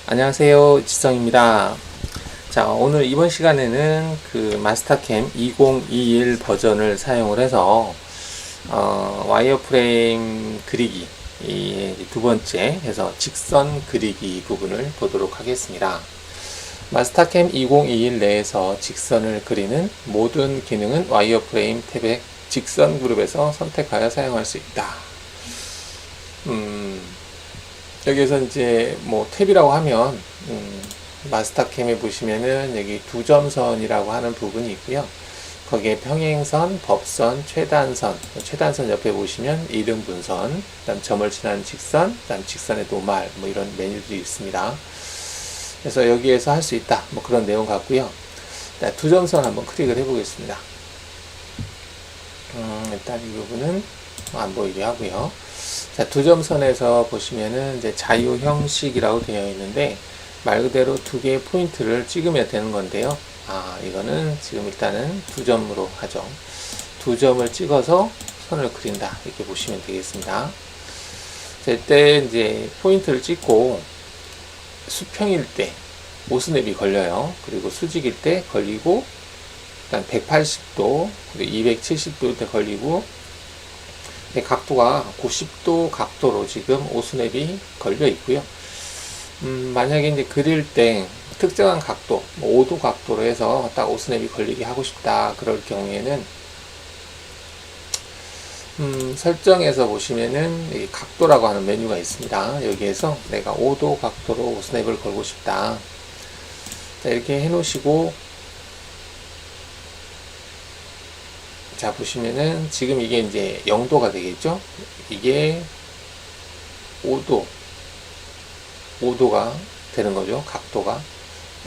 안녕하세요, 지성입니다. 자, 오늘 이번 시간에는 그 마스터캠 2021 버전을 사용을 해서 와이어프레임 그리기 이 두 번째 해서 직선 그리기 부분을 보도록 하겠습니다. 마스터캠 2021 내에서 직선을 그리는 모든 기능은 와이어프레임 탭의 직선 그룹에서 선택하여 사용할 수 있다. 여기에서 이제 뭐 탭이라고 하면 마스터캠에 보시면은 여기 두 점선이라고 하는 부분이 있고요. 거기에 평행선, 법선, 최단선, 최단선 옆에 보시면 이등분선, 그다음 점을 지나는 직선, 그다음 직선의 노말, 뭐 이런 메뉴들이 있습니다. 그래서 여기에서 할 수 있다, 뭐 그런 내용 같고요. 두 점선 한번 클릭을 해보겠습니다. 일단 이 부분은 안 보이게 하고요. 자, 두 점선에서 보시면은 이제 자유 형식이라고 되어 있는데 말 그대로 두 개의 포인트를 찍으면 되는 건데요. 이거는 지금 일단은 두 점으로 하죠. 두 점을 찍어서 선을 그린다. 이렇게 보시면 되겠습니다. 자, 이때 이제 포인트를 찍고 수평일 때 오스냅이 걸려요. 그리고 수직일 때 걸리고, 일단 180도, 그리고 270도 때 걸리고, 각도가 90도 각도로 지금 오스냅이 걸려 있고요. 만약에 이제 그릴 때 특정한 각도, 5도 각도로 해서 딱 오스냅이 걸리게 하고 싶다. 그럴 경우에는 설정에서 보시면은 여기 각도라고 하는 메뉴가 있습니다. 여기에서 내가 5도 각도로 오스냅을 걸고 싶다. 자, 이렇게 해 놓으시고, 자, 보시면은 지금 이게 이제 0도가 되겠죠? 이게 5도가 되는 거죠. 각도가.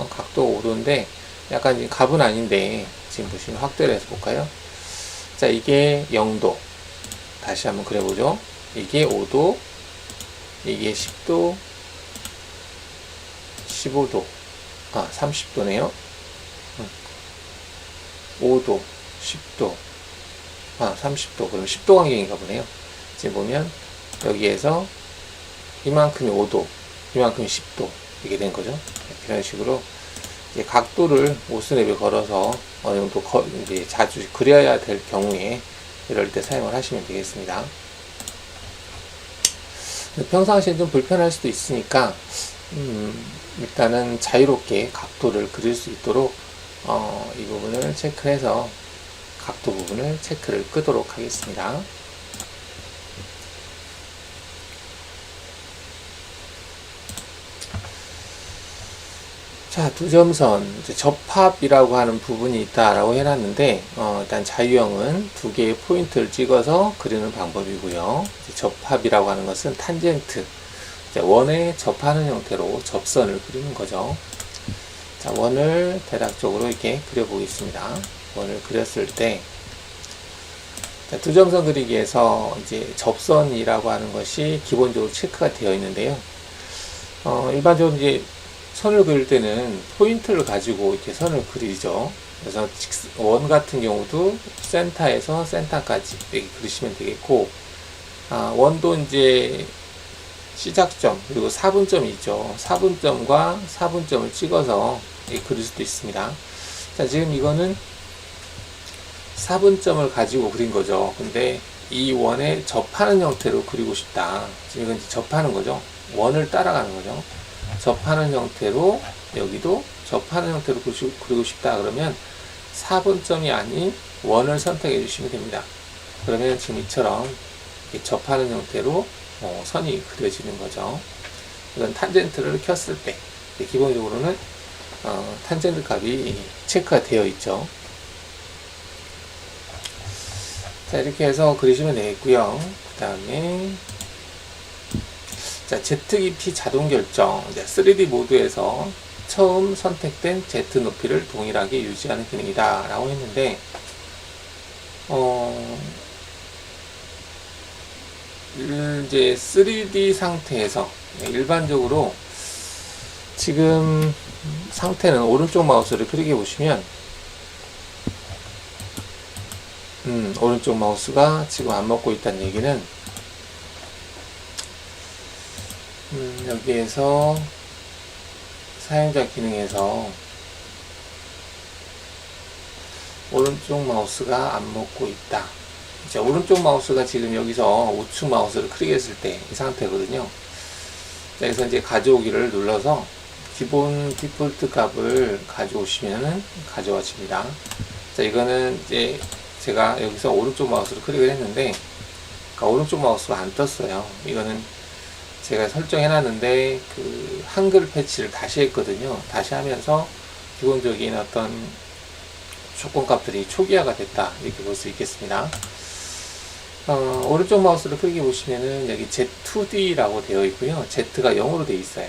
각도 5도인데 약간 지금 갑은 아닌데 지금 보시면 확대를 해서 볼까요? 자, 이게 0도. 다시 한번 그려보죠. 이게 5도, 이게 10도, 15도, 30도네요. 5도, 10도, 30도. 그럼 10도 간격인가 보네요. 지금 보면 여기에서 이만큼이 5도, 이만큼이 10도 이게 된 거죠. 이런 식으로 이제 각도를 오스냅에 걸어서 어느 정도 이제 자주 그려야 될 경우에 이럴 때 사용을 하시면 되겠습니다. 평상시에 좀 불편할 수도 있으니까 일단은 자유롭게 각도를 그릴 수 있도록 이 부분을 체크해서 각도 부분을 체크를 끄도록 하겠습니다. 자, 두 점선 접합이라고 하는 부분이 있다라고 해놨는데 일단 자유형은 두 개의 포인트를 찍어서 그리는 방법이고요. 접합이라고 하는 것은 탄젠트, 원에 접하는 형태로 접선을 그리는 거죠. 자, 원을 대략적으로 이렇게 그려보겠습니다. 원을 그렸을 때, 두 점선 그리기에서 이제 접선이라고 하는 것이 기본적으로 체크가 되어 있는데요. 일반적으로 이제 선을 그릴 때는 포인트를 가지고 이렇게 선을 그리죠. 그래서 원 같은 경우도 센터에서 센터까지 이렇게 그리시면 되겠고, 원도 이제 시작점 그리고 4분점이 있죠. 4분점과 4분점을 찍어서 그릴 수도 있습니다. 자, 지금 이거는 4분점을 가지고 그린 거죠. 근데 이 원에 접하는 형태로 그리고 싶다. 지금 이건 이제 접하는 거죠. 원을 따라가는 거죠. 접하는 형태로, 여기도 접하는 형태로 그리고 싶다. 그러면 4분점이 아닌 원을 선택해 주시면 됩니다. 그러면 지금 이처럼 이렇게 접하는 형태로 선이 그려지는 거죠. 이건 탄젠트를 켰을 때 기본적으로는 탄젠트 값이 체크가 되어 있죠. 자, 이렇게 해서 그리시면 되겠고요. 그 다음에 자, ZGP 자동 결정, 3D 모드에서 처음 선택된 Z 높이를 동일하게 유지하는 기능이다 라고 했는데, 이제 3D 상태에서 일반적으로 지금 상태는 오른쪽 마우스를 클릭해 보시면 오른쪽 마우스가 지금 안 먹고 있다는 얘기는 여기에서 사용자 기능에서 오른쪽 마우스가 안 먹고 있다. 이제 오른쪽 마우스가 지금 여기서 우측 마우스를 클릭했을 때 이 상태거든요. 여기서 이제 가져오기를 눌러서 기본 디폴트 값을 가져오시면은 가져와집니다. 자, 이거는 이제 제가 여기서 오른쪽 마우스를 클릭을 했는데, 그러니까 오른쪽 마우스가 안 떴어요. 이거는 제가 설정해 놨는데 그 한글 패치를 다시 했거든요. 다시 하면서 기본적인 어떤 조건값들이 초기화가 됐다, 이렇게 볼 수 있겠습니다. 오른쪽 마우스를 클릭해 보시면은 여기 Z2D라고 되어 있고요. Z가 0으로 되어 있어요.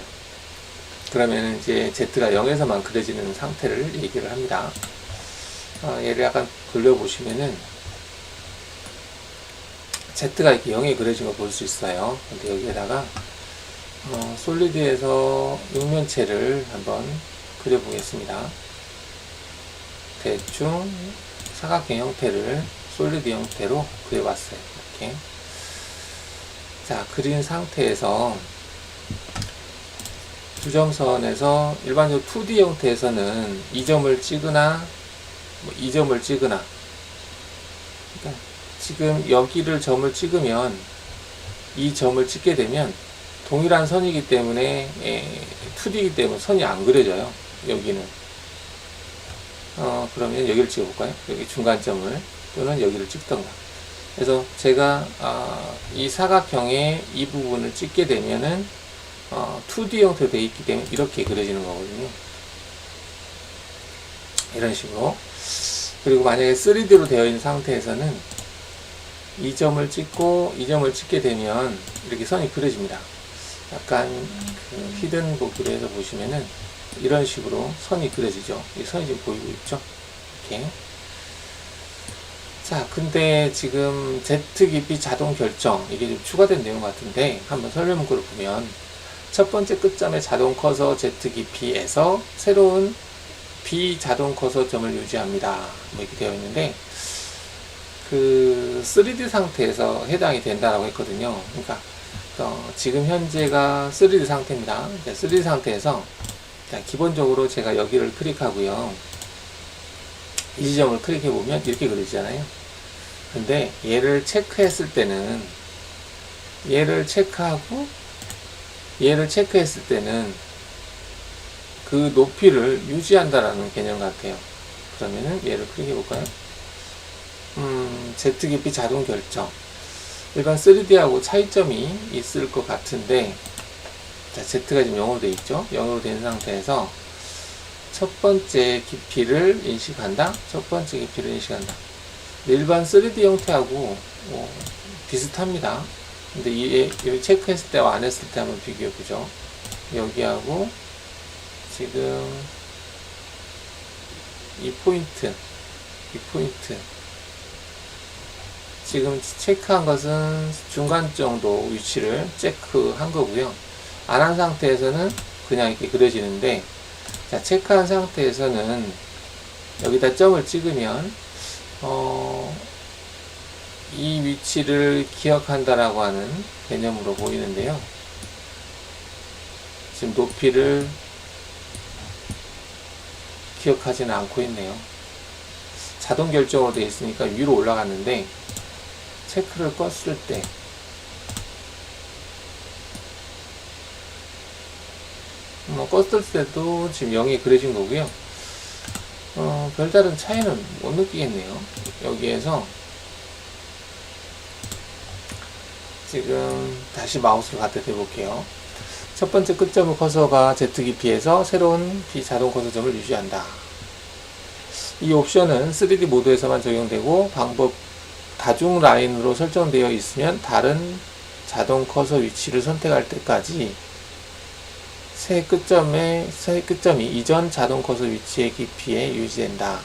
그러면 이제 Z가 0에서만 그려지는 상태를 얘기를 합니다. 얘를 약간 돌려보시면은 Z가 이렇게 0에 그려진 거 볼 수 있어요. 근데 여기에다가 솔리드에서 육면체를 한번 그려보겠습니다. 대충 사각형 형태를 솔리드 형태로 그려봤어요. 이렇게. 자, 그린 상태에서 주점선에서 일반적으로 2D 형태에서는 이 점을 찍으나 이 점을 찍으나, 그러니까 지금 여기를 점을 찍으면 이 점을 찍게 되면 동일한 선이기 때문에 2D이기 때문에 선이 안 그려져요. 여기는 그러면 여기를 찍어볼까요? 여기 중간점을, 또는 여기를 찍던가. 그래서 제가 이 사각형의 이 부분을 찍게 되면은 2D 형태로 되어 있기 때문에 이렇게 그려지는 거거든요. 이런 식으로. 그리고 만약에 3D로 되어 있는 상태에서는 이 점을 찍고 이 점을 찍게 되면 이렇게 선이 그려집니다. 약간 그 히든 보기로 해서 보시면은 이런 식으로 선이 그려지죠. 이 선이 지금 보이고 있죠. 이렇게. 자, 근데 지금 Z 깊이 자동 결정, 이게 좀 추가된 내용 같은데, 한번 설명 문구를 보면 첫 번째 끝점의 자동 커서 Z 깊이에서 새로운 비자동 커서 점을 유지합니다. 뭐 이렇게 되어 있는데, 그 3D 상태에서 해당이 된다라고 했거든요. 그러니까 지금 현재가 3D 상태입니다. 3D 상태에서 기본적으로 제가 여기를 클릭하고요, 이 지점을 클릭해 보면 이렇게 그려지잖아요. 근데 얘를 체크했을 때는, 얘를 체크하고 얘를 체크했을 때는 그 높이를 유지한다라는 개념 같아요. 그러면은 얘를 클릭해 볼까요? Z 깊이 자동 결정. 일반 3D하고 차이점이 있을 것 같은데, 자, Z가 지금 0으로 되어 있죠. 0으로 된 상태에서 첫 번째 깊이를 인식한다. 첫 번째 깊이를 인식한다. 일반 3D 형태하고 비슷합니다. 근데 여기 체크했을 때와 안 했을 때 한번 비교해 보죠. 여기하고 지금 이 포인트 지금 체크한 것은 중간 정도 위치를 체크한 거고요. 안 한 상태에서는 그냥 이렇게 그려지는데, 자, 체크한 상태에서는 여기다 점을 찍으면 이 위치를 기억한다라고 하는 개념으로 보이는데요. 지금 높이를 기억하지는 않고 있네요. 자동 결정으로 되어 있으니까 위로 올라갔는데, 체크를 껐을 때 껐을 때도 지금 0이 그려진 거고요. 별다른 차이는 못 느끼겠네요. 여기에서 지금 다시 마우스를 갖다 대볼게요. 첫 번째 끝점의 커서가 Z 깊이에서 새로운 비자동 커서 점을 유지한다. 이 옵션은 3D 모드에서만 적용되고 다중 라인으로 설정되어 있으면 다른 자동 커서 위치를 선택할 때까지 새 끝점이 이전 자동 커서 위치의 깊이에 유지된다.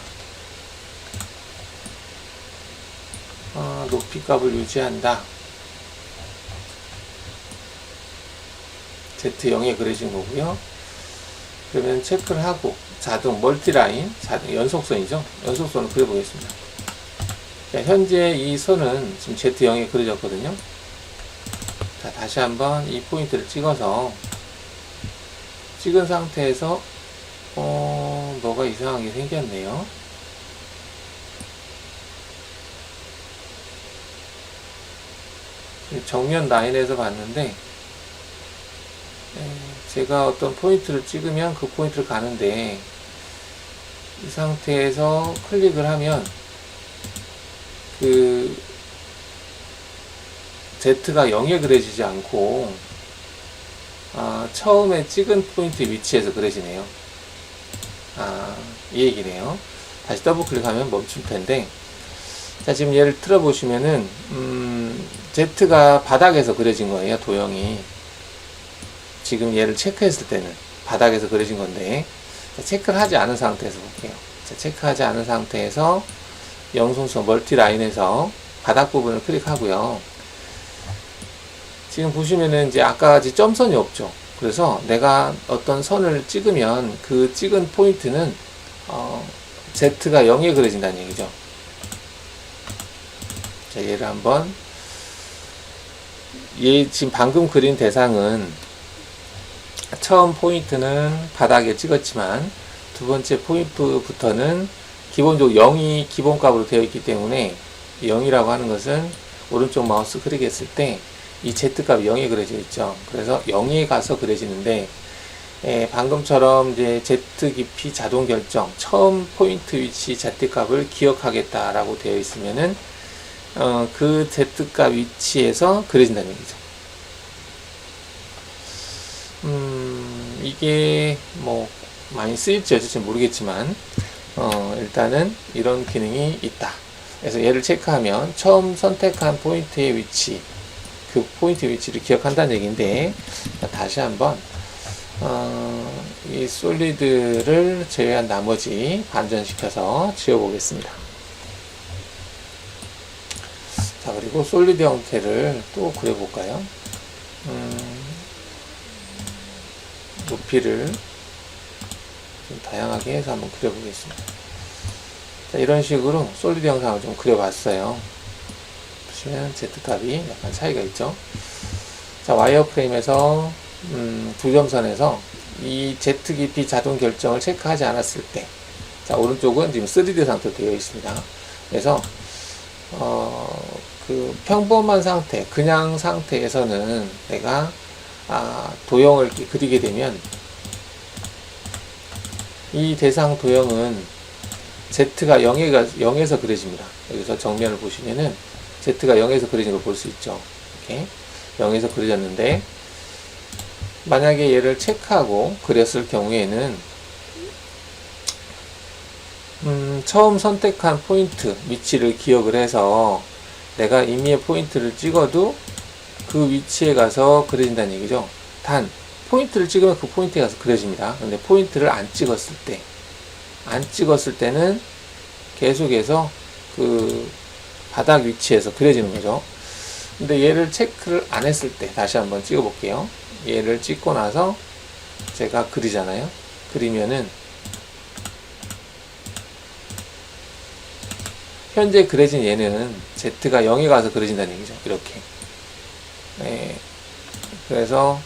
높이 값을 유지한다. Z0에 그려진 거고요. 그러면 체크를 하고 자동 멀티라인, 연속선이죠. 연속선을 그려보겠습니다. 자, 현재 이 선은 지금 Z0에 그려졌거든요. 자, 다시 한번 이 포인트를 찍어서 찍은 상태에서 뭐가 이상하게 생겼네요. 정면 라인에서 봤는데 제가 어떤 포인트를 찍으면 그 포인트를 가는데 이 상태에서 클릭을 하면 그 Z가 0에 그려지지 않고 처음에 찍은 포인트 위치에서 그려지네요. 이 얘기네요. 다시 더블 클릭하면 멈출 텐데, 자, 지금 얘를 틀어보시면은 Z가 바닥에서 그려진 거예요. 도형이 지금 얘를 체크했을 때는 바닥에서 그려진 건데, 자, 체크를 하지 않은 상태에서 볼게요. 자, 체크하지 않은 상태에서 영송선 멀티 라인에서 바닥 부분을 클릭하고요. 지금 보시면은 이제 아까 같이 점선이 없죠. 그래서 내가 어떤 선을 찍으면 그 찍은 포인트는 Z가 0에 그려진다는 얘기죠. 자, 얘를 한번, 얘 지금 방금 그린 대상은 처음 포인트는 바닥에 찍었지만 두 번째 포인트부터는 기본적으로 0이 기본값으로 되어 있기 때문에 0이라고 하는 것은 오른쪽 마우스 클릭했을 때 이 Z값이 0에 그려져 있죠. 그래서 0에 가서 그려지는데, 방금처럼 이제 Z 깊이 자동 결정, 처음 포인트 위치 Z값을 기억하겠다라고 되어 있으면은, 그 Z값 위치에서 그려진다는 얘기죠. 이게 뭐 많이 쓰일지 어쩔지 모르겠지만, 일단은 이런 기능이 있다. 그래서 얘를 체크하면 처음 선택한 포인트의 위치, 그 포인트 위치를 기억한다는 얘기인데, 다시 한번 이 솔리드를 제외한 나머지 반전시켜서 지워보겠습니다. 자, 그리고 솔리드 형태를 또 그려볼까요? 높이를 좀 다양하게 해서 한번 그려보겠습니다. 자, 이런 식으로 솔리드 영상을 좀 그려봤어요. 보시면 Z값이 약간 차이가 있죠. 자, 와이어프레임에서 두 점선에서 이 Z 깊이 자동 결정을 체크하지 않았을 때, 자, 오른쪽은 지금 3D 상태로 되어 있습니다. 그래서 그 평범한 상태, 그냥 상태에서는 내가 도형을 이렇게 그리게 되면 이 대상 도형은 Z가 0에서 그려집니다. 여기서 정면을 보시면은 Z가 0에서 그려진 걸 볼 수 있죠. 이렇게 0에서 그려졌는데, 만약에 얘를 체크하고 그렸을 경우에는 처음 선택한 포인트 위치를 기억을 해서 내가 임의의 포인트를 찍어도 그 위치에 가서 그려진다는 얘기죠. 단 포인트를 찍으면 그 포인트에 가서 그려집니다. 근데 포인트를 안 찍었을 때는 계속해서 그 바닥 위치에서 그려지는 거죠. 근데 얘를 체크를 안 했을 때, 다시 한번 찍어 볼게요. 얘를 찍고 나서 제가 그리잖아요. 그리면은 현재 그려진 얘는 Z가 0에 가서 그려진다는 얘기죠. 이렇게. 그래서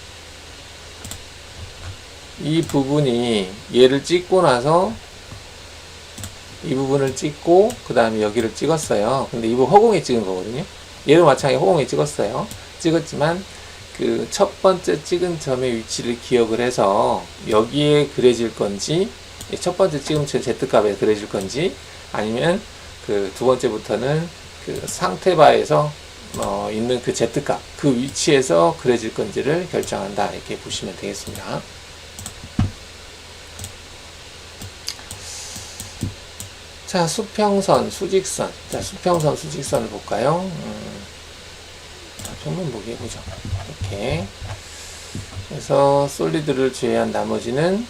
이 부분이 얘를 찍고 나서 이 부분을 찍고 그 다음에 여기를 찍었어요. 근데 이 부분 허공에 찍은 거거든요. 얘도 마찬가지로 허공에 찍었어요. 찍었지만 그 첫 번째 찍은 점의 위치를 기억을 해서 여기에 그려질 건지, 첫 번째 찍은 Z값에 그려질 건지, 아니면 그 두 번째부터는 그 상태바에서 있는 그 Z값, 그 위치에서 그려질 건지를 결정한다. 이렇게 보시면 되겠습니다. 자, 수평선, 수직선. 자, 수평선, 수직선을 볼까요? 평면 보기 해보죠. 이렇게. 그래서 솔리드를 제외한 나머지는,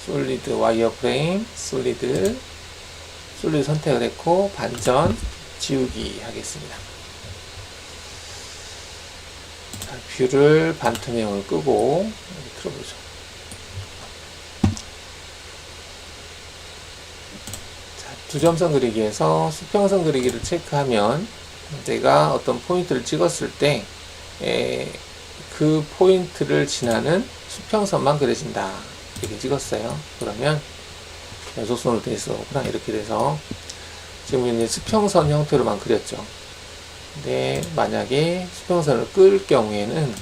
솔리드 와이어프레임, 솔리드 선택을 했고, 반전, 지우기 하겠습니다. 자, 뷰를 반투명을 끄고, 틀어보죠. 두 점선 그리기에서 수평선 그리기를 체크하면 내가 어떤 포인트를 찍었을 때 그 포인트를 지나는 수평선만 그려진다. 이렇게 찍었어요. 그러면 연속선으로 돼서 이렇게 돼서 지금 이제 수평선 형태로만 그렸죠. 근데 만약에 수평선을 끌 경우에는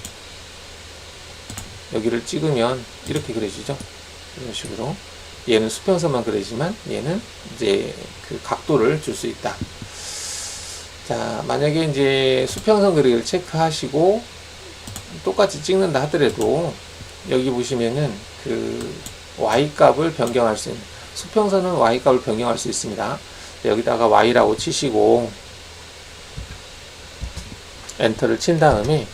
여기를 찍으면 이렇게 그려지죠. 이런 식으로. 얘는 수평선만 그려지만 얘는 이제 그 각도를 줄 수 있다. 자, 만약에 이제 수평선 그리기를 체크하시고 똑같이 찍는다 하더라도 여기 보시면은 그 y 값을 변경할 수 있는, 수평선은 y 값을 변경할 수 있습니다. 여기다가 y라고 치시고 엔터를 친 다음에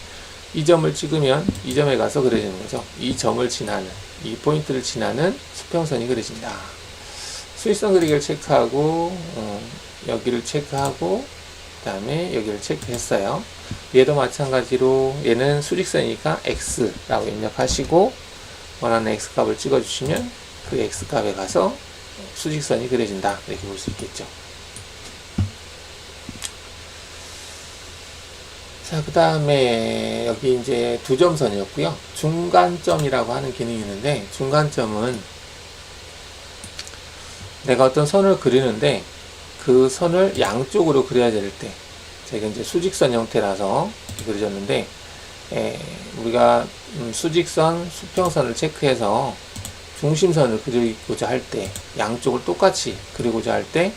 이 점을 찍으면 이 점에 가서 그려지는 거죠. 이 점을 지나는, 이 포인트를 지나는 수평선이 그려진다. 수직선 그리기를 체크하고 여기를 체크하고 그 다음에 여기를 체크했어요. 얘도 마찬가지로 얘는 수직선이니까 x라고 입력하시고 원하는 x값을 찍어주시면 그 x값에 가서 수직선이 그려진다. 이렇게 볼 수 있겠죠. 자, 그 다음에 여기 이제 두 점선이었고요. 중간점이라고 하는 기능이 있는데, 중간점은 내가 어떤 선을 그리는데 그 선을 양쪽으로 그려야 될 때, 제가 이제 수직선 형태라서 그려졌는데, 우리가 수직선, 수평선을 체크해서 중심선을 그리고자 할 때, 양쪽을 똑같이 그리고자 할 때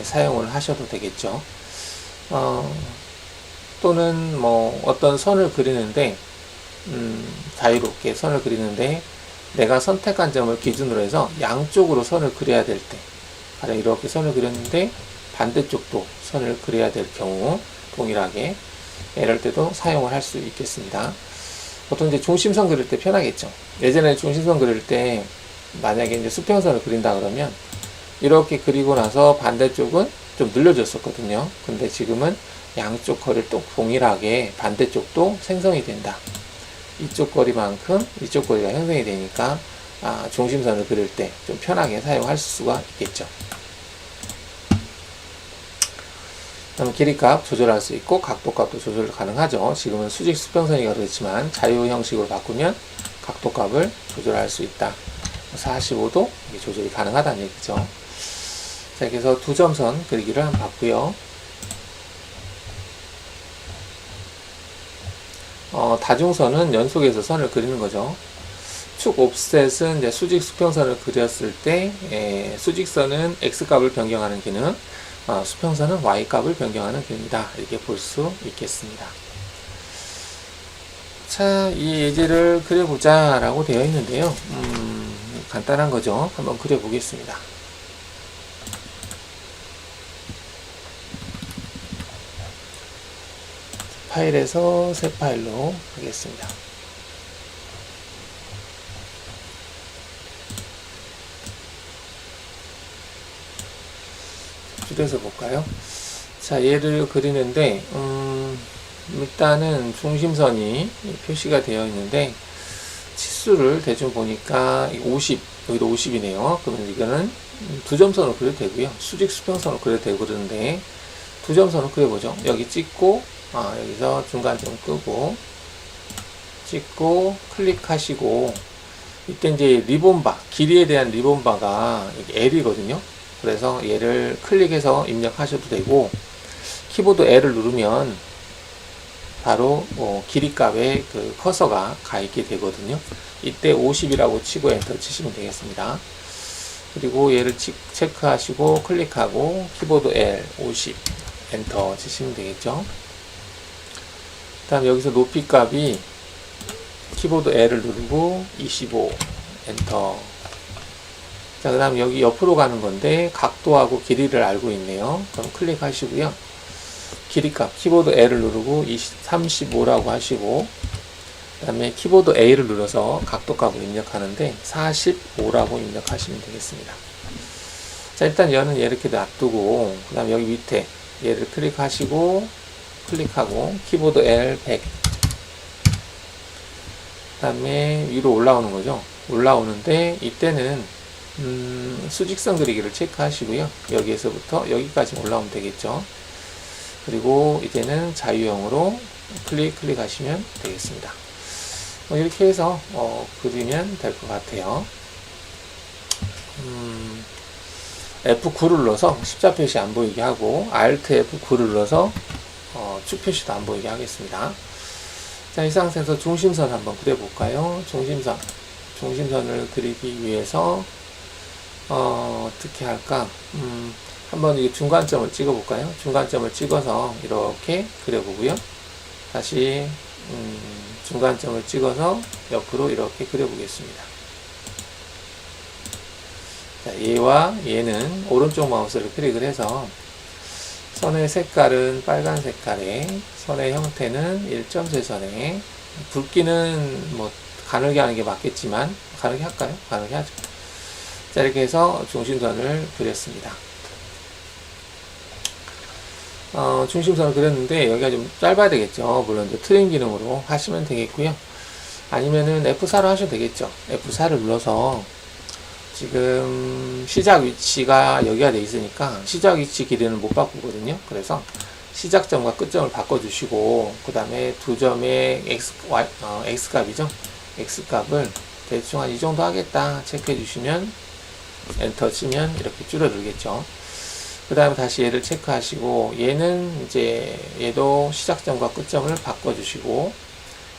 사용을 하셔도 되겠죠. 또는 뭐 어떤 선을 그리는데 자유롭게 선을 그리는데 내가 선택한 점을 기준으로 해서 양쪽으로 선을 그려야 될 때, 가령 이렇게 선을 그렸는데 반대쪽도 선을 그려야 될 경우 동일하게 이럴 때도 사용을 할 수 있겠습니다. 보통 이제 중심선 그릴 때 편하겠죠. 예전에 중심선 그릴 때 만약에 이제 수평선을 그린다 그러면 이렇게 그리고 나서 반대쪽은 좀 늘려졌었거든요. 근데 지금은 양쪽 거리를 또 동일하게 반대쪽도 생성이 된다. 이쪽 거리만큼 이쪽 거리가 형성이 되니까 중심선을 그릴 때 좀 편하게 사용할 수가 있겠죠. 그럼 길이값 조절할 수 있고 각도값도 조절 가능하죠. 지금은 수직 수평선이가 그렇지만 자유 형식으로 바꾸면 각도값을 조절할 수 있다. 45도 조절이 가능하다는 얘기죠. 자, 그래서 두 점선 그리기를 한번 봤고요. 다중선은 연속해서 선을 그리는 거죠. 축 옵셋은 이제 수직 수평선을 그렸을 때 수직선은 x값을 변경하는 기능, 수평선은 y값을 변경하는 기능이다. 이렇게 볼 수 있겠습니다. 자, 이 예제를 그려보자 라고 되어 있는데요. 간단한 거죠. 한번 그려보겠습니다. 파일에서 새 파일로 하겠습니다. 줄여서 볼까요? 자, 얘를 그리는데 일단은 중심선이 표시가 되어 있는데 치수를 대충 보니까 50, 여기도 50이네요. 그러면 이거는 두 점선으로 그려도 되고요. 수직 수평선으로 그려도 되고 그러는데 두 점선으로 그려보죠. 여기 찍고 여기서 중간점 끄고 찍고 클릭하시고, 이때 이제 리본바, 길이에 대한 리본바가 L이거든요. 그래서 얘를 클릭해서 입력하셔도 되고, 키보드 L을 누르면 바로 길이 값에 그 커서가 가 있게 되거든요. 이때 50이라고 치고 엔터 치시면 되겠습니다. 그리고 얘를 체크하시고 클릭하고 키보드 L 50 엔터 치시면 되겠죠. 다음 여기서 높이 값이 키보드 L을 누르고 25 엔터. 자, 그 다음 여기 옆으로 가는 건데 각도하고 길이를 알고 있네요. 그럼 클릭하시고요. 길이 값 키보드 L을 누르고 35라고 하시고, 그 다음에 키보드 A를 눌러서 각도 값을 입력하는데 45라고 입력하시면 되겠습니다. 자, 일단 얘는 이렇게 놔두고 그 다음 여기 밑에 얘를 클릭하시고 클릭하고 키보드 L 100, 그 다음에 위로 올라오는 거죠. 올라오는데 이때는 수직선 그리기를 체크하시고요. 여기에서부터 여기까지 올라오면 되겠죠. 그리고 이제는 자유형으로 클릭하시면 되겠습니다. 이렇게 해서 그리면 될 것 같아요. F9를 눌러서 십자 표시 안 보이게 하고 Alt F9를 눌러서 축 표시도 안 보이게 하겠습니다. 자, 이 상태에서 중심선 한번 그려볼까요? 중심선을 그리기 위해서 어떻게 할까? 한번 이 중간점을 찍어볼까요? 중간점을 찍어서 이렇게 그려보고요. 다시 중간점을 찍어서 옆으로 이렇게 그려보겠습니다. 자, 얘와 얘는 오른쪽 마우스를 클릭을 해서 선의 색깔은 빨간 색깔에, 선의 형태는 일점세선에, 붉기는 뭐 가늘게 하는 게 맞겠지만 가늘게 할까요? 가늘게 하죠. 자, 이렇게 해서 중심선을 그렸습니다. 중심선을 그렸는데 여기가 좀 짧아야 되겠죠. 물론 이제 트림 기능으로 하시면 되겠고요. 아니면은 F4로 하셔도 되겠죠. F4를 눌러서 지금 시작 위치가 여기가 돼 있으니까 시작 위치 길이는 못 바꾸거든요. 그래서 시작점과 끝점을 바꿔주시고 그 다음에 두 점의 X 값이죠. X 값을 대충 한 이 정도 하겠다 체크해 주시면 엔터 치면 이렇게 줄어들겠죠. 그 다음에 다시 얘를 체크하시고 얘는 이제 얘도 시작점과 끝점을 바꿔주시고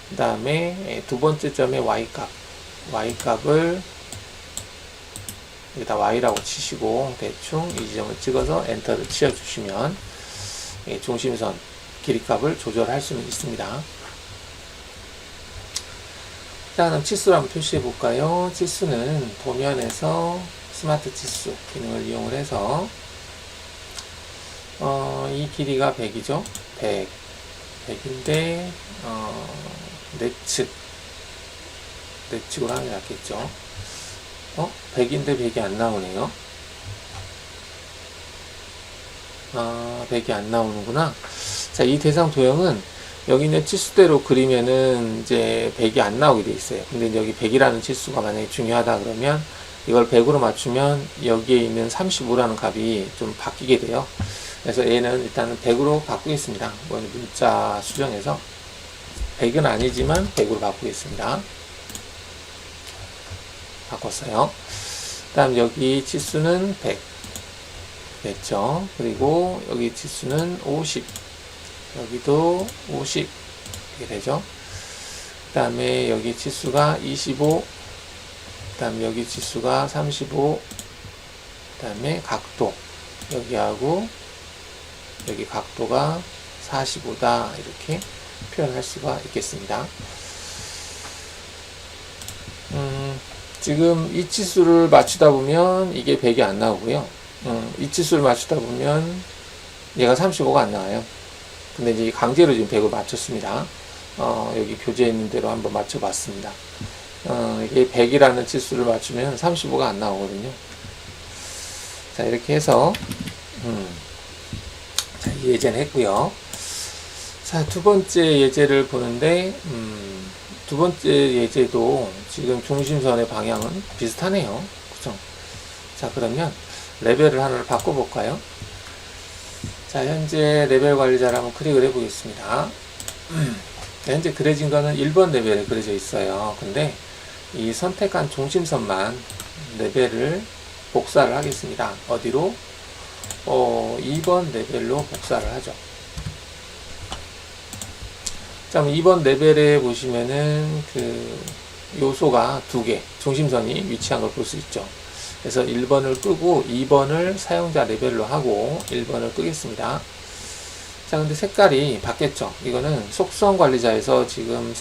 그 다음에 두 번째 점의 Y값을 여기다 Y라고 치시고 대충 이 지점을 찍어서 엔터를 치워주시면 중심선 길이값을 조절할 수는 있습니다. 자, 그럼 치수를 한번 표시해 볼까요? 치수는 도면에서 스마트 치수 기능을 이용을 해서 이 길이가 100이죠. 100인데 내측으로 하는 게 낫겠죠. 100인데 100이 안 나오네요. 100이 안 나오는구나. 자, 이 대상 도형은 여기 있는 치수대로 그리면은 이제 100이 안 나오게 돼 있어요. 근데 이제 여기 100이라는 치수가 만약에 중요하다 그러면 이걸 100으로 맞추면 여기에 있는 35라는 값이 좀 바뀌게 돼요. 그래서 얘는 일단은 100으로 바꾸겠습니다. 문자 수정해서 100은 아니지만 100으로 바꾸겠습니다. 바꿨어요. 그 다음 여기 치수는 100 됐죠. 그리고 여기 치수는 50 여기도 50 이렇게 되죠. 그 다음에 여기 치수가 25 그 다음에 여기 치수가 35 그 다음에 각도 여기하고 여기 각도가 45다 이렇게 표현할 수가 있겠습니다. 지금 이 치수를 맞추다 보면 이게 100이 안 나오고요. 이 치수를 맞추다 보면 얘가 35가 안 나와요. 근데 이제 강제로 지금 100을 맞췄습니다. 여기 교재에 있는 대로 한번 맞춰봤습니다. 이게 100이라는 치수를 맞추면 35가 안 나오거든요. 자, 이렇게 해서 자, 예제는 했고요. 자, 두 번째 예제를 보는데 두 번째 예제도 지금 중심선의 방향은 비슷하네요. 그죠? 자, 그러면 레벨을 하나를 바꿔볼까요? 자, 현재 레벨 관리자를 한번 클릭을 해보겠습니다. 현재 그려진 거는 1번 레벨에 그려져 있어요. 근데 이 선택한 중심선만 레벨을 복사를 하겠습니다. 어디로? 2번 레벨로 복사를 하죠. 자, 2번 레벨에 보시면은 그 요소가 두 개, 중심선이 위치한 걸 볼 수 있죠. 그래서 1번을 끄고 2번을 사용자 레벨로 하고 1번을 끄겠습니다. 자, 근데 색깔이 바뀌었죠. 이거는 속성 관리자에서 지금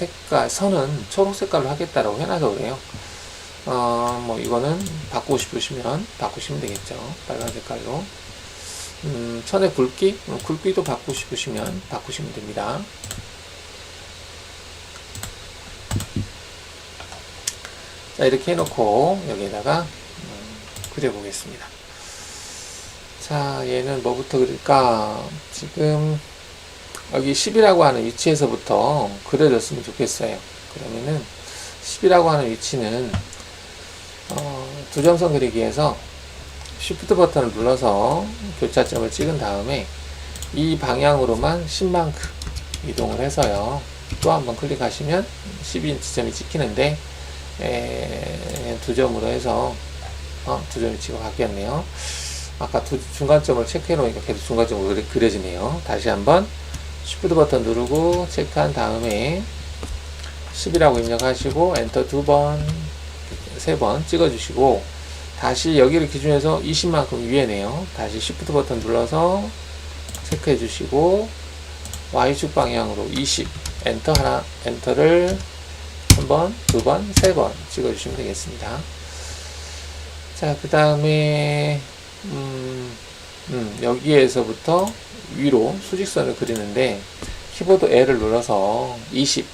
선은 초록 색깔로 하겠다라고 해놔서 그래요. 뭐 이거는 바꾸고 싶으시면 바꾸시면 되겠죠. 빨간 색깔로. 천의 굵기? 굵기도 바꾸고 싶으시면 바꾸시면 됩니다. 자, 이렇게 해놓고 여기에다가 그려보겠습니다. 자, 얘는 뭐부터 그릴까? 지금 여기 10이라고 하는 위치에서부터 그려졌으면 좋겠어요. 그러면은 10이라고 하는 위치는 두 점선 그리기에서 Shift 버튼을 눌러서 교차점을 찍은 다음에 이 방향으로만 10만큼 이동을 해서요. 또 한번 클릭하시면 12인치점이 찍히는데 두 점으로 해서 두 점이 지금 바뀌었네요. 아까 중간점을 체크해 놓으니까 계속 중간점으로 그려지네요. 다시 한번 Shift 버튼 누르고 체크한 다음에 10이라고 입력하시고 엔터 2번, 3번 찍어주시고 다시 여기를 기준해서 20만큼 위에네요. 다시 Shift 버튼 눌러서 체크해 주시고 Y축 방향으로 20 엔터를 1번, 2번, 3번 찍어주시면 되겠습니다. 자, 그 다음에 여기에서부터 위로 수직선을 그리는데 키보드 L을 눌러서 20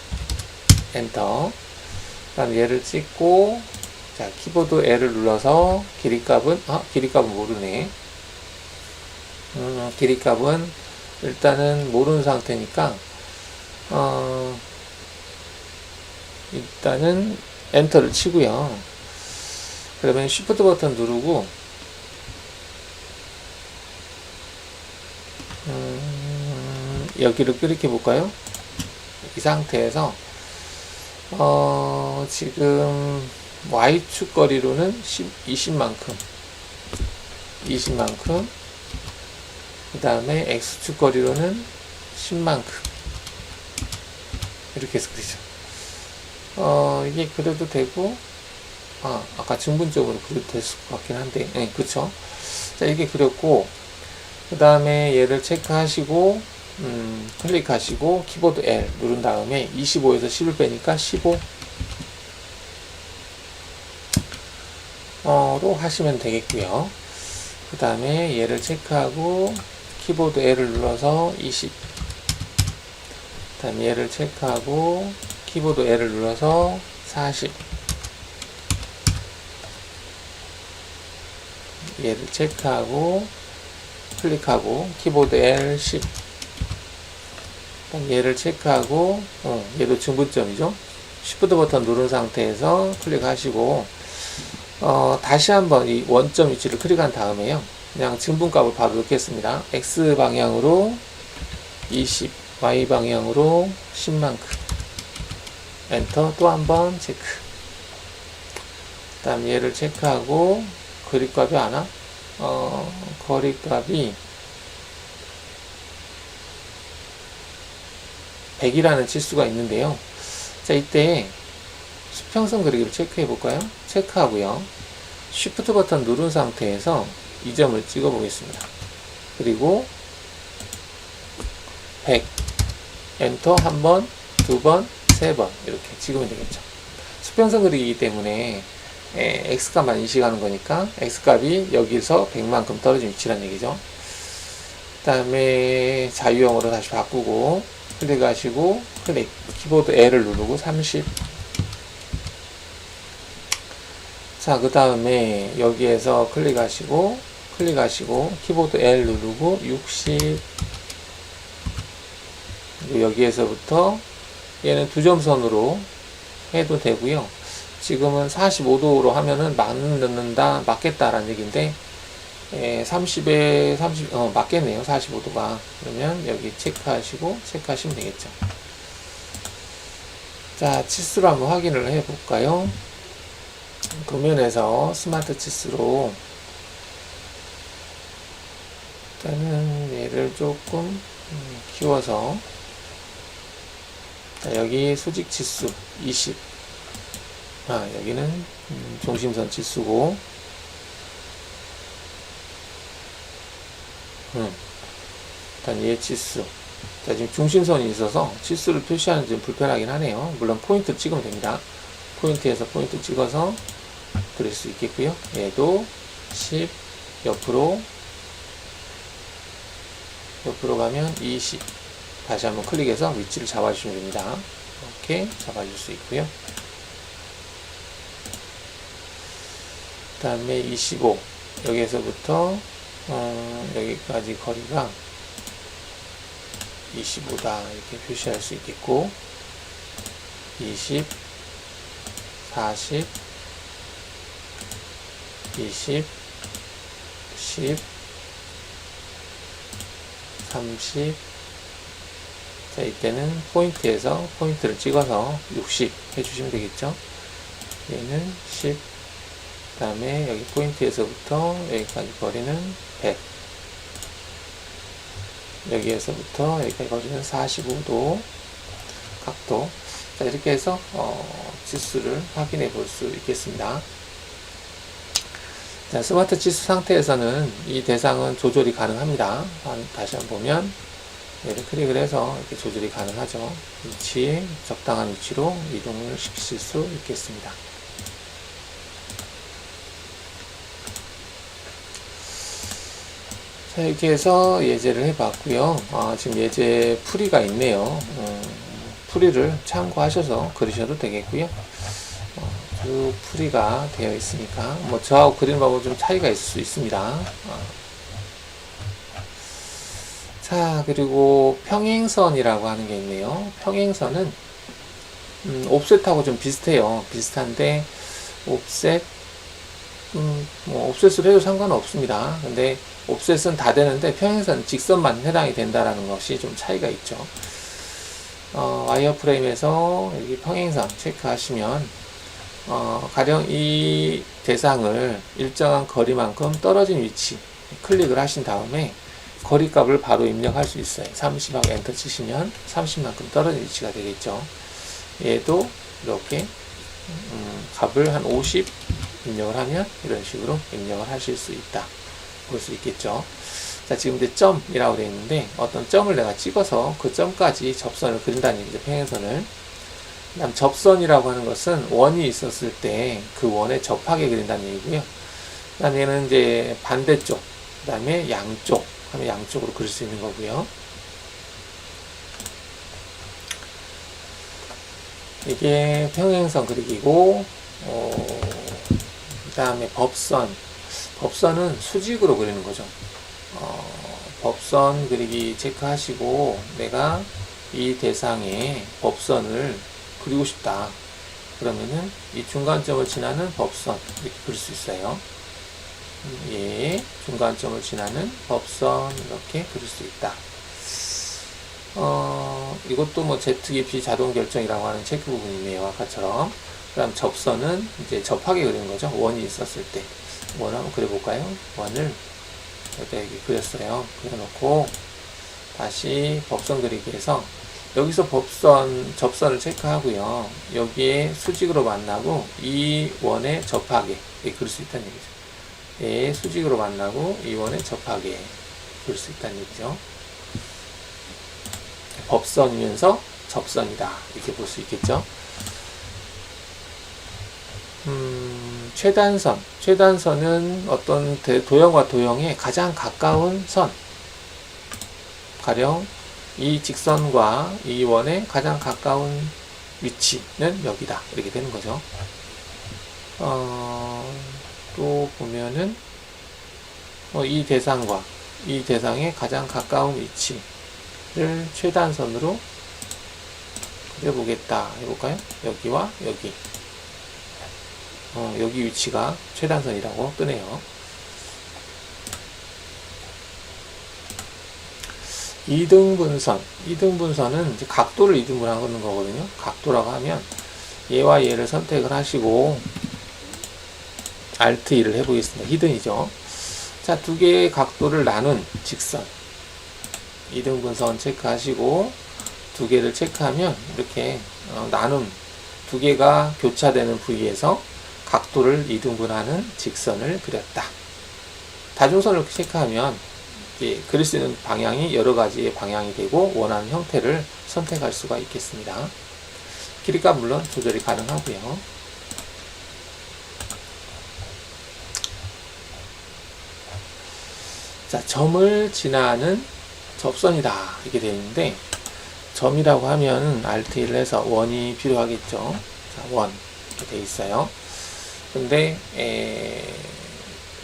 엔터, 그 다음 얘를 찍고 자, 키보드 L을 눌러서 길이값은 모르네. 길이값은 일단은 모르는 상태니까 일단은 엔터를 치고요. 그러면 Shift 버튼 누르고 여기를 클릭해 볼까요? 이 상태에서 지금 Y축 거리로는 20만큼 그 다음에 X축 거리로는 10만큼 이렇게 해서 그리죠. 이게 그려도 되고 아까 증분적으로 그려도 됐을 것 같긴 한데 그쵸. 자, 이게 그렸고 그 다음에 얘를 체크하시고 클릭하시고 키보드 L 누른 다음에 25에서 10을 빼니까 15 로 하시면 되겠고요. 그 다음에 얘를 체크하고 키보드 L을 눌러서 20 그 다음에 얘를 체크하고 키보드 L을 눌러서 40 얘를 체크하고 클릭하고 키보드 L 10 얘를 체크하고 얘도 증분점이죠. Shift 버튼 누른 상태에서 클릭하시고 다시 한번 이 원점 위치를 클릭한 다음에요. 그냥 증분값을 바로 넣겠습니다. X 방향으로 20, Y 방향으로 10만큼 엔터 또 한번 체크. 그 다음 얘를 체크하고 거리값이 하나? 거리값이 100이라는 치수가 있는데요. 자, 이때 수평선 그리기를 체크해 볼까요? 체크하고요. Shift 버튼 누른 상태에서 이 점을 찍어 보겠습니다. 그리고 100 엔터 한 번, 두 번, 세 번 이렇게 찍으면 되겠죠. 수평선 그리기 때문에 X값만 인식하는 거니까 X값이 여기서 100만큼 떨어진 위치란 얘기죠. 그 다음에 자유형으로 다시 바꾸고 클릭하시고 키보드 L을 누르고 30 자, 그 다음에 여기에서 클릭하시고 키보드 L 누르고 60 여기에서부터 얘는 두 점선으로 해도 되고요. 지금은 45도로 하면은 맞겠다라는 얘기인데 30에 30 맞겠네요. 45도가. 그러면 여기 체크하시면 되겠죠. 자, 치수를 한번 확인을 해 볼까요? 도면에서 스마트 치수로 일단은 얘를 조금 키워서 자, 여기 수직 치수 20 여기는 중심선 치수고 일단 얘 치수 자, 지금 중심선이 있어서 치수를 표시하는 좀 불편하긴 하네요. 물론 포인트 찍으면 됩니다. 포인트에서 포인트 찍어서 그릴 수 있겠고요. 얘도 10 옆으로 가면 20 다시 한번 클릭해서 위치를 잡아주시면 됩니다. 이렇게 잡아줄 수 있고요. 그 다음에 25 여기에서부터 여기까지 거리가 25다 이렇게 표시할 수 있겠고 20 40 20 10 30 자, 이때는 포인트에서 포인트를 찍어서 60 해주시면 되겠죠. 얘는 10, 그 다음에 여기 포인트에서부터 여기까지 거리는 100, 여기에서부터 여기까지 거리는 45도 각도. 자, 이렇게 해서 지수를 확인해 볼 수 있겠습니다. 자, 스마트 지수 상태에서는 이 대상은 조절이 가능합니다. 다시 한번 보면 얘를 클릭을 해서 이렇게 조절이 가능하죠. 위치에 적당한 위치로 이동을 시킬 수 있겠습니다. 자, 이렇게 해서 예제를 해봤고요. 지금 예제 풀이가 있네요. 풀이를 참고하셔서 그리셔도 되겠고요. 쭉 풀이가 되어 있으니까 뭐 저하고 그리는 방법은 좀 차이가 있을 수 있습니다. 자, 그리고 평행선이라고 하는 게 있네요. 평행선은 옵셋하고 좀 비슷해요. 비슷한데 옵셋 뭐 옵셋을 해도 상관은 없습니다. 근데 옵셋은 다 되는데 평행선 직선만 해당이 된다라는 것이 좀 차이가 있죠. 와이어프레임에서 여기 평행선 체크하시면 가령 이 대상을 일정한 거리만큼 떨어진 위치 클릭을 하신 다음에 거리값을 바로 입력할 수 있어요. 30하고 엔터 치시면 30만큼 떨어진 위치가 되겠죠. 얘도 이렇게 값을 한 50 입력을 하면 이런 식으로 입력을 하실 수 있다. 볼 수 있겠죠. 자, 지금 이제 점이라고 되어 있는데 어떤 점을 내가 찍어서 그 점까지 접선을 그린다는 얘기죠. 평행선을. 그 다음 접선이라고 하는 것은 원이 있었을 때 그 원에 접하게 그린다는 얘기고요. 그 다음에 얘는 이제 반대쪽, 그 다음에 양쪽 하면 양쪽으로 그릴 수 있는 거고요. 이게 평행선 그리기고, 그 다음에 법선은 수직으로 그리는 거죠. 법선 그리기 체크하시고 내가 이 대상에 법선을 그리고 싶다. 그러면은 이 중간점을 지나는 법선 이렇게 그릴 수 있어요. 예, 중간점을 지나는 법선 이렇게 그릴 수 있다. 이것도 뭐 ZK 비자동 결정이라고 하는 체크 부분이네요. 아까처럼. 그 다음 접선은 이제 접하게 그리는 거죠. 원이 있었을 때. 원 한번 그려볼까요? 원을 여기다 여기 그렸어요. 그려놓고 다시 법선 그리기에서 여기서 접선을 체크하고요. 여기에 수직으로 만나고 이 원에 접하게 이렇게 그릴 수 있다는 얘기죠. 예, 수직으로 만나고 이 원에 접하게 그릴 수 있다는 얘기죠. 법선이면서 접선이다. 이렇게 볼 수 있겠죠. 최단선은 어떤 도형과 도형에 가장 가까운 선. 가령 이 직선과 이 원의 가장 가까운 위치는 여기다. 이렇게 되는 거죠. 또 보면은 이 대상과 이 대상의 가장 가까운 위치를 최단선으로 그려보겠다. 해볼까요? 여기와 여기. 여기 위치가 최단선이라고 뜨네요. 이등분선은 이제 각도를 이등분하는 거거든요. 각도라고 하면 얘와 얘를 선택을 하시고 Alt 2를 해보겠습니다. 히든이죠. 자, 두 개의 각도를 나눈 직선. 이등분선 체크하시고 두 개를 체크하면 이렇게 나눔 두 개가 교차되는 부위에서 각도를 이등분하는 직선을 그렸다. 다중선을 체크하면 그릴 수 있는 방향이 여러 가지의 방향이 되고 원하는 형태를 선택할 수가 있겠습니다. 길이값 물론 조절이 가능하고요. 자, 점을 지나는 접선이다. 이렇게 되어 있는데 점이라고 하면 Alt 1을 해서 원이 필요하겠죠. 자, 원 이렇게 되어 있어요. 근데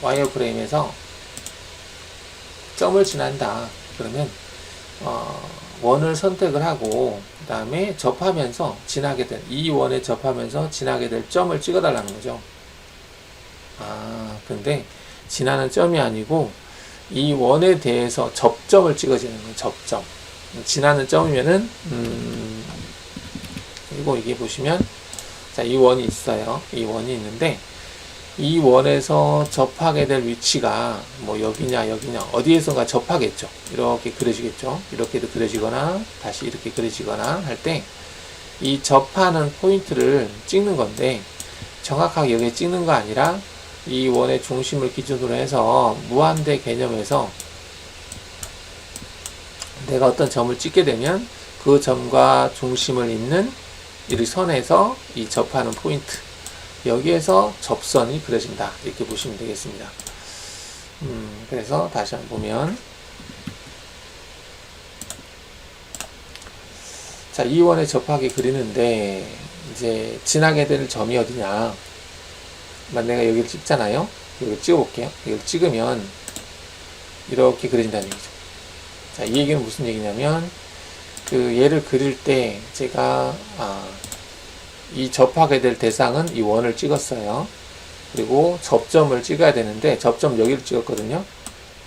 와이어프레임에서 점을 지난다. 그러면 원을 선택을 하고 그 다음에 접하면서 지나게 될 이 원에 접하면서 지나게 될 점을 찍어달라는 거죠. 근데 지나는 점이 아니고 이 원에 대해서 접점을 찍어주는 거예요. 접점. 지나는 점이면은 그리고 이게 보시면 자, 이 원이 있어요. 이 원이 있는데 이 원에서 접하게 될 위치가 뭐 여기냐 어디에선가 접하겠죠. 이렇게 그려지겠죠. 이렇게도 그려지거나 다시 이렇게 그려지거나 할 때 이 접하는 포인트를 찍는 건데 정확하게 여기에 찍는 거 아니라 이 원의 중심을 기준으로 해서 무한대 개념에서 내가 어떤 점을 찍게 되면 그 점과 중심을 잇는 이 선에서 이 접하는 포인트, 여기에서 접선이 그려진다, 이렇게 보시면 되겠습니다. 그래서 다시 한번 보면, 자, 이 원에 접하게 그리는데 이제 지나게 될 점이 어디냐. 내가 여기를 찍잖아요. 여기를 찍어볼게요. 이걸 찍으면 이렇게 그려진다는 얘기죠. 자, 이 얘기는 무슨 얘기냐면, 그 얘를 그릴 때 제가 이 접하게 될 대상은 이 원을 찍었어요. 그리고 접점을 찍어야 되는데 접점 여기를 찍었거든요.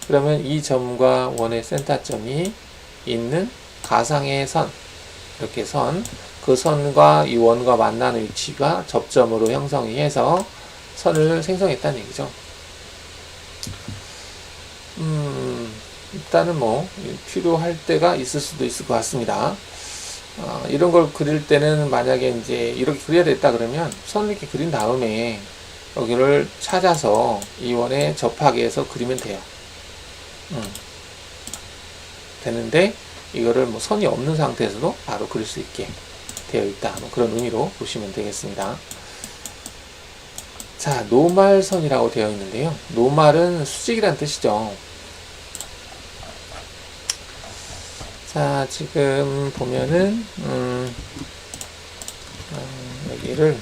그러면 이 점과 원의 센터점이 있는 가상의 선, 이렇게 선, 그 선과 이 원과 만나는 위치가 접점으로 형성이 해서 선을 생성했다는 얘기죠. 일단은 뭐 필요할 때가 있을 수도 있을 것 같습니다. 이런 걸 그릴 때는 만약에 이제 이렇게 그려야 됐다 그러면 선을 이렇게 그린 다음에 여기를 찾아서 이 원에 접하게 해서 그리면 돼요. 되는데 이거를 뭐 선이 없는 상태에서도 바로 그릴 수 있게 되어 있다, 뭐 그런 의미로 보시면 되겠습니다. 자, 노말선이라고 되어 있는데요. 노말은 수직이란 뜻이죠. 자, 지금 보면은 여기를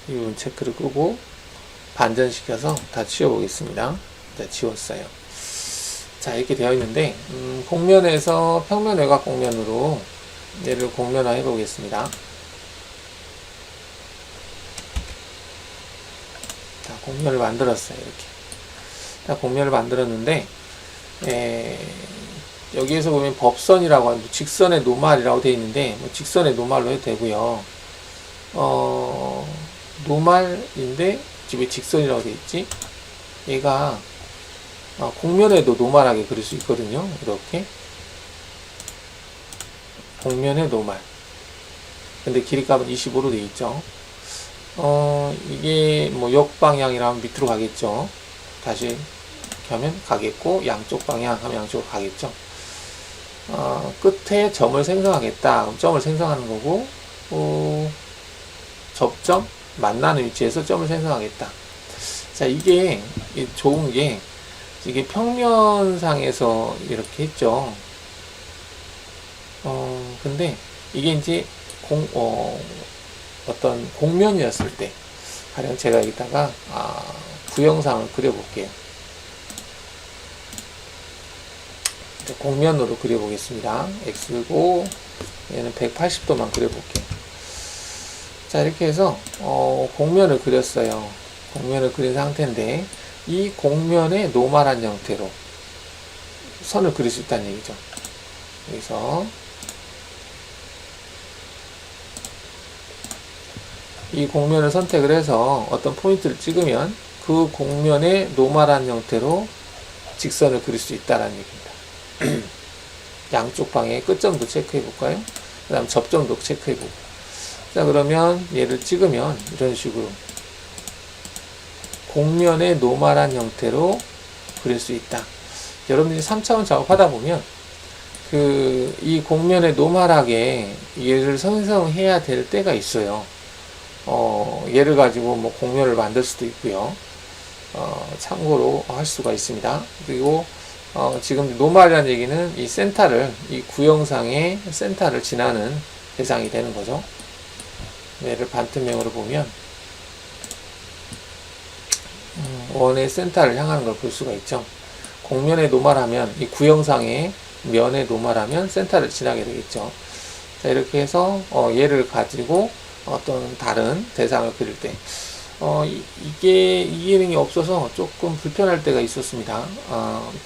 이 부분 체크를 끄고 반전시켜서 다 지워보겠습니다. 자, 지웠어요. 자, 이렇게 되어 있는데 곡면에서 평면 외곽 곡면으로 얘를 곡면화 해보겠습니다. 자, 곡면을 만들었어요. 이렇게. 자, 곡면을 만들었는데 여기에서 보면 법선이라고 하는 직선의 노말이라고 되어 있는데 뭐 직선의 노말로 해도 되고요. 노말인데 왜 직선이라고 되어 있지? 얘가 곡면에도 노말하게 그릴 수 있거든요. 이렇게 곡면의 노말. 근데 길이값은 25로 되어 있죠. 이게 뭐 역방향이라면 밑으로 가겠죠. 다시 이렇게 하면 가겠고, 양쪽 방향 하면 양쪽으로 가겠죠. 끝에 점을 생성하겠다. 그럼 점을 생성하는 거고, 접점, 만나는 위치에서 점을 생성하겠다. 자, 이게 좋은 게, 이게 평면상에서 이렇게 했죠. 근데 이게 이제 어떤 곡면이었을 때, 가령 제가 여기다가 구형상을 그려볼게요. 곡면으로 그려보겠습니다. X고 얘는 180도만 그려볼게요. 자, 이렇게 해서 곡면을 그렸어요. 곡면을 그린 상태인데 이 곡면의 노말한 형태로 선을 그릴 수 있다는 얘기죠. 여기서 이 곡면을 선택을 해서 어떤 포인트를 찍으면 그 곡면의 노말한 형태로 직선을 그릴 수 있다는 얘기입니다. 양쪽 방향의 끝점도 체크해 볼까요? 그 다음 접점도 체크해 보고. 자, 그러면 얘를 찍으면 이런 식으로 곡면의 노말한 형태로 그릴 수 있다. 여러분들이 3차원 작업하다 보면 이 곡면의 노말하게 얘를 생성해야 될 때가 있어요. 얘를 가지고 뭐 곡면을 만들 수도 있고요. 참고로 할 수가 있습니다. 그리고 지금 노말이라는 얘기는 이 센터를, 이 구형상의 센터를 지나는 대상이 되는 거죠. 얘를 반트명으로 보면 원의 센터를 향하는 걸 볼 수가 있죠. 곡면에 노말하면 이 구형상의 면에 노말하면 센터를 지나게 되겠죠. 자, 이렇게 해서 얘를 가지고 어떤 다른 대상을 그릴 때 이게 이 기능이 없어서 조금 불편할 때가 있었습니다.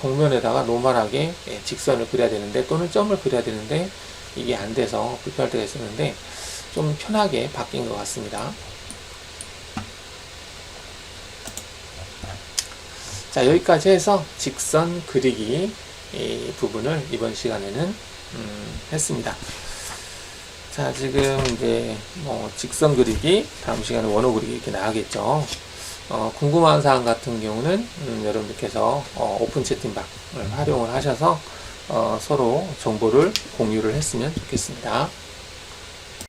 복면에다가 노멀하게 직선을 그려야 되는데 또는 점을 그려야 되는데 이게 안 돼서 불편할 때가 있었는데 좀 편하게 바뀐 것 같습니다. 자, 여기까지 해서 직선 그리기 이 부분을 이번 시간에는 했습니다. 자, 지금 이제 뭐 직선 그리기, 다음 시간에 원호 그리기 이렇게 나가겠죠. 궁금한 사항 같은 경우는 여러분들께서 오픈 채팅방을 활용을 하셔서 서로 정보를 공유를 했으면 좋겠습니다.